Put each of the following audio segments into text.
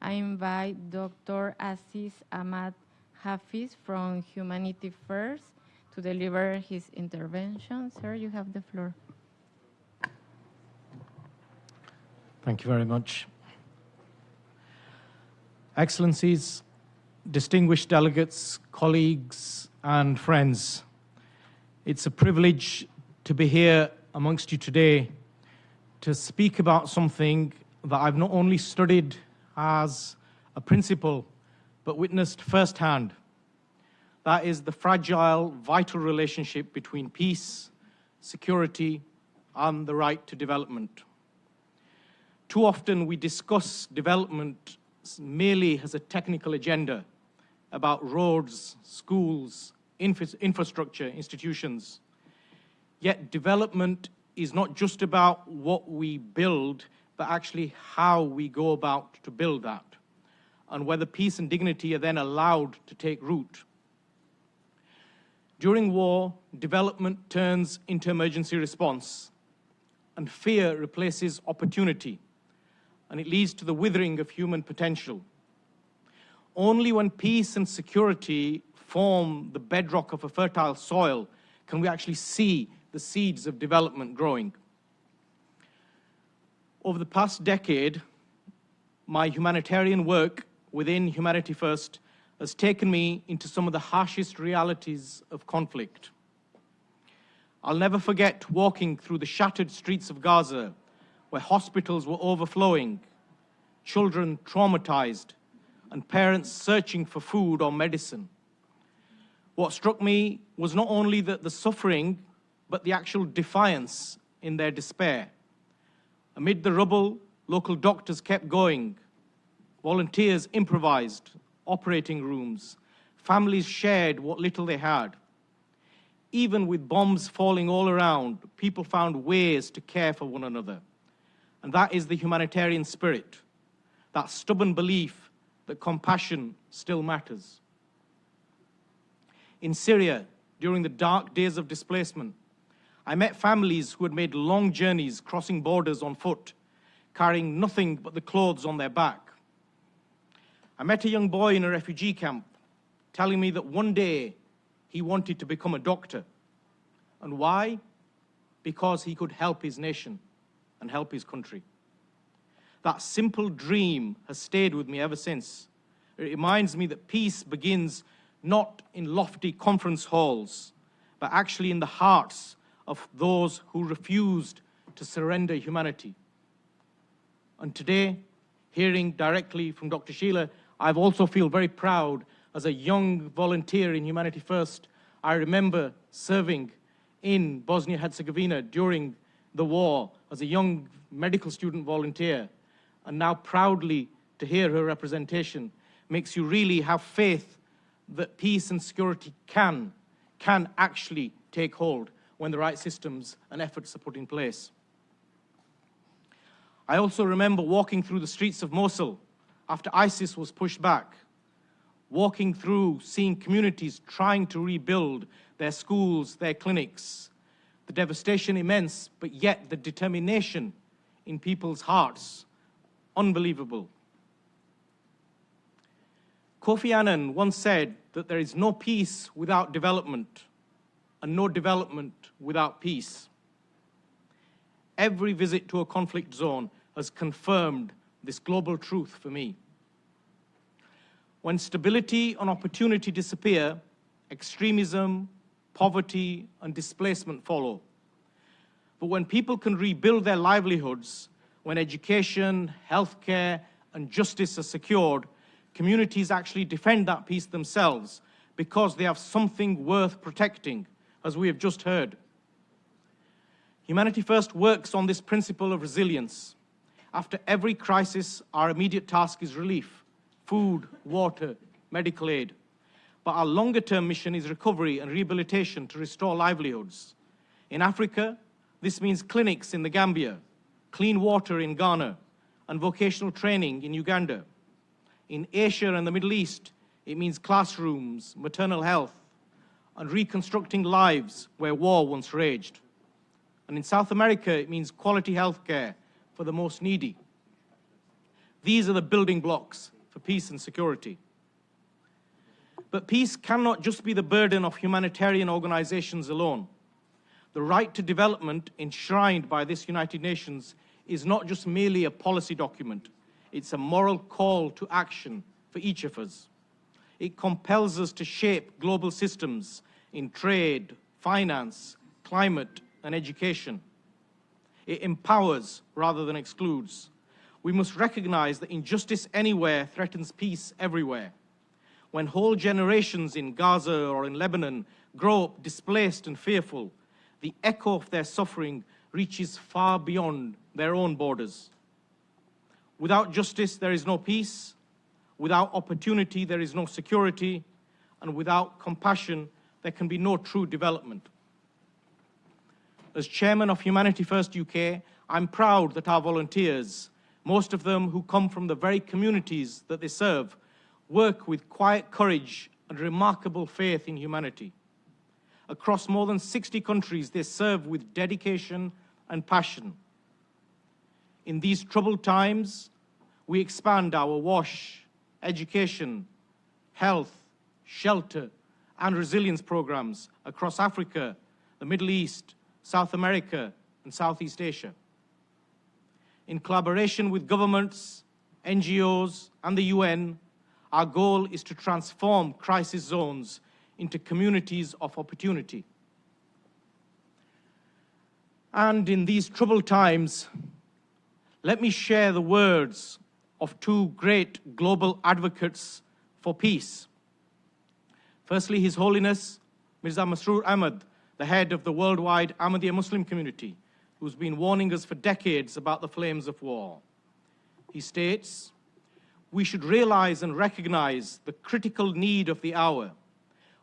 I invite Dr. Aziz Hafiz from Humanity First to deliver his intervention. Sir, you have the floor. Thank you very much. Excellencies, distinguished delegates, colleagues, and friends, it's a privilege to be here amongst you today to speak about something that I've not only studied as a principle, but witnessed firsthand. That is the fragile, vital relationship between peace, security, and the right to development. Too often we discuss development merely as a technical agenda about roads, schools, infrastructure, institutions. Yet development is not just about what we build, but actually how we go about to build that, and whether peace and dignity are then allowed to take root. During war, development turns into emergency response, and fear replaces opportunity, and it leads to the withering of human potential. Only when peace and security form the bedrock of a fertile soil can we actually see the seeds of development growing. Over the past decade, my humanitarian work within Humanity First has taken me into some of the harshest realities of conflict. I'll never forget walking through the shattered streets of Gaza, where hospitals were overflowing, children traumatized, and parents searching for food or medicine. What struck me was not only the suffering, but the actual defiance in their despair. Amid the rubble, local doctors kept going, volunteers improvised operating rooms, families shared what little they had. Even with bombs falling all around, people found ways to care for one another. And that is the humanitarian spirit, that stubborn belief that compassion still matters. In Syria, during the dark days of displacement, I met families who had made long journeys crossing borders on foot, carrying nothing but the clothes on their back. I met a young boy in a refugee camp telling me that one day he wanted to become a doctor. And why? Because he could help his nation and help his country. That simple dream has stayed with me ever since. It reminds me that peace begins not in lofty conference halls, but actually in the hearts of those who refused to surrender humanity. And today, hearing directly from Dr. Sheila, I also feel very proud as a young volunteer in Humanity First. I remember serving in Bosnia-Herzegovina during the war as a young medical student volunteer, and now proudly to hear her representation makes you really have faith that peace and security can actually take hold when the right systems and efforts are put in place. I also remember walking through the streets of Mosul after ISIS was pushed back, walking through, seeing communities trying to rebuild their schools, their clinics, the devastation immense, but yet the determination in people's hearts, unbelievable. Kofi Annan once said that there is no peace without development, and no development without peace. Every visit to a conflict zone has confirmed this global truth for me. When stability and opportunity disappear, extremism, poverty, and displacement follow. But when people can rebuild their livelihoods, when education, healthcare, and justice are secured, communities actually defend that peace themselves because they have something worth protecting, as we have just heard. Humanity First works on this principle of resilience. After every crisis, our immediate task is relief, food, water, medical aid. But our longer-term mission is recovery and rehabilitation to restore livelihoods. In Africa, this means clinics in the Gambia, clean water in Ghana, and vocational training in Uganda. In Asia and the Middle East, it means classrooms, maternal health, and reconstructing lives where war once raged. And in South America, it means quality health care for the most needy. These are the building blocks for peace and security. But peace cannot just be the burden of humanitarian organizations alone. The right to development enshrined by this United Nations is not just merely a policy document, it's a moral call to action for each of us. It compels us to shape global systems in trade, finance, climate, and education. It empowers rather than excludes. We must recognize that injustice anywhere threatens peace everywhere. When whole generations in Gaza or in Lebanon grow up displaced and fearful, the echo of their suffering reaches far beyond their own borders. Without justice, there is no peace. Without opportunity, there is no security. And without compassion, there can be no true development. As chairman of Humanity First UK, I'm proud that our volunteers, most of them who come from the very communities that they serve, work with quiet courage and remarkable faith in humanity. Across more than 60 countries, they serve with dedication and passion. In these troubled times, we expand our WASH, education, health, shelter, and resilience programs across Africa, the Middle East, South America, and Southeast Asia. In collaboration with governments, NGOs, and the UN, our goal is to transform crisis zones into communities of opportunity. And in these troubled times, let me share the words of two great global advocates for peace. Firstly, His Holiness Mirza Masroor Ahmad, the head of the worldwide Ahmadiyya Muslim community, who's been warning us for decades about the flames of war. He states, "We should realize and recognize the critical need of the hour.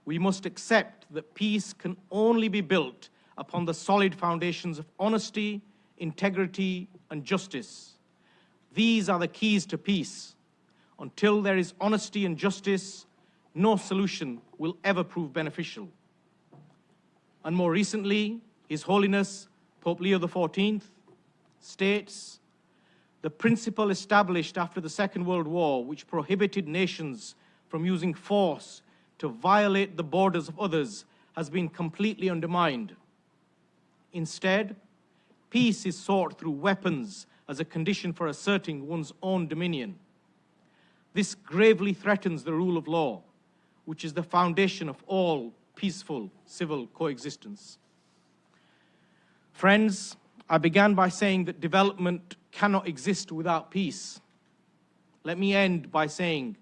We must accept that peace can only be built upon the solid foundations of honesty, integrity, and justice. These are the keys to peace. Until there is honesty and justice, no solution will ever prove beneficial." And more recently, His Holiness Pope Leo XIV states, "The principle established after the Second World War, which prohibited nations from using force to violate the borders of others, has been completely undermined. Instead, peace is sought through weapons as a condition for asserting one's own dominion. This gravely threatens the rule of law, which is the foundation of all peaceful civil coexistence." Friends, I began by saying that development cannot exist without peace. Let me end by saying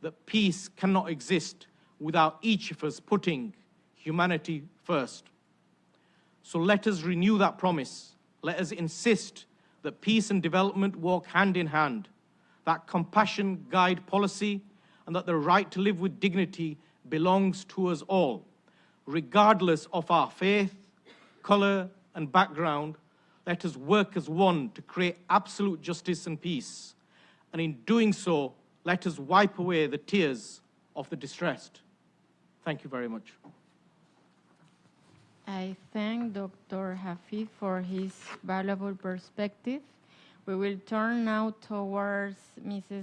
that peace cannot exist without each of us putting humanity first. So let us renew that promise. Let us insist that peace and development walk hand in hand, that compassion guide policy, and that the right to live with dignity belongs to us all, regardless of our faith, color, and background. Let us work as one to create absolute justice and peace. And in doing so, let us wipe away the tears of the distressed. Thank you very much. I thank Dr. Hafiz for his valuable perspective. We will turn now towards Mrs.